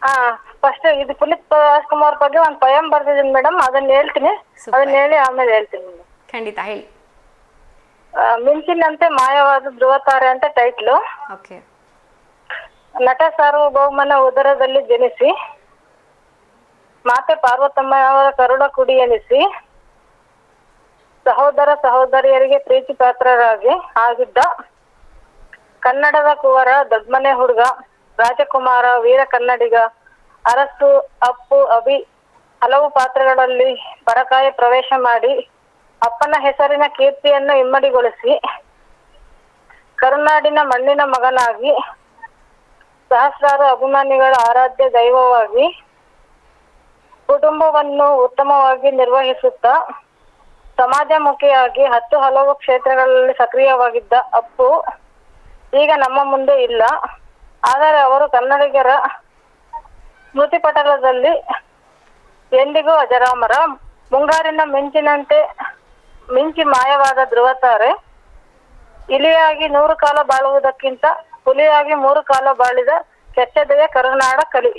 ಹಾ, ಫಸ್ಟ್ ಇದು ಪುನೀತ್ ರಾಜ್ಕುಮಾರ್ ಬಗ್ಗೆ ಒಂದು ಪಯಂ ಬರ್ದಿದ್ದೀನಿ ಮೇಡಮ್, ಅದನ್ನ ಹೇಳ್ತೀನಿ. ಅದನ್ನ ಹೇಳಿ ಆಮೇಲೆ ಹೇಳ್ತೀನಿ ಮೇಡಮ್. ಖಂಡಿತ ಹೇಳಿ. ಮಿಂಚಿನಂತೆ ಮಾಯವಾದ ಧ್ರುವತಾರೆ ಅಂತ ಟೈಟ್ಲು. ಓಕೆ. ನಟ ಸಾರ್ವಭೌಮನ ಉದರದಲ್ಲಿ ಜನಿಸಿ ಮಾತೆ ಪಾರ್ವತಮ್ಮನವರ ಕರುಳ ಕುಡಿ ಎನಿಸಿ ಸಹೋದರ ಸಹೋದರಿಯರಿಗೆ ಪ್ರೀತಿ ಪಾತ್ರರಾಗಿ ಆಗಿದ್ದ ಕನ್ನಡದ ಕುವರ, ದೊಡ್ಮನೆ ಹುಡುಗ, ರಾಜಕುಮಾರ, ವೀರ ಕನ್ನಡಿಗ, ಅರಸು, ಅಪ್ಪು, ಅಭಿ ಹಲವು ಪಾತ್ರಗಳಲ್ಲಿ ಪರಕಾಯ ಪ್ರವೇಶ ಮಾಡಿ ಅಪ್ಪನ ಹೆಸರಿನ ಕೀರ್ತಿಯನ್ನು ಇಮ್ಮಡಿಗೊಳಿಸಿ ಕರುನಾಡಿನ ಮಣ್ಣಿನ ಮಗನಾಗಿ ಸಹಸ್ರಾರು ಅಭಿಮಾನಿಗಳ ಆರಾಧ್ಯ ದೈವವಾಗಿ ಕುಟುಂಬವನ್ನು ಉತ್ತಮವಾಗಿ ನಿರ್ವಹಿಸುತ್ತಾ ಸಮಾಜಮುಖಿಯಾಗಿ ಹಲವು ಕ್ಷೇತ್ರಗಳಲ್ಲಿ ಸಕ್ರಿಯವಾಗಿದ್ದ ಅಪ್ಪು ಈಗ ನಮ್ಮ ಮುಂದೆ ಇಲ್ಲ. ಆದರೆ ಅವರು ಕನ್ನಡಿಗರ ಸ್ಮೃತಿ ಪಟಲದಲ್ಲಿ ಎಂದಿಗೂ ಅಜರಾಮರ. ಮುಂಗಾರಿನ ಮಿಂಚಿನಂತೆ ಮಿಂಚಿ ಮಾಯವಾದ ಧ್ರುವತಾರೆ, ಇಲಿಯಾಗಿ 100 ಕಾಲ ಬಾಳುವುದಕ್ಕಿಂತ ಹುಲಿಯಾಗಿ 3 ಕಾಲ ಬಾಳಿದ ಕೆಚ್ಚದೆಯ ಕರುನಾಡ ಕಲಿ.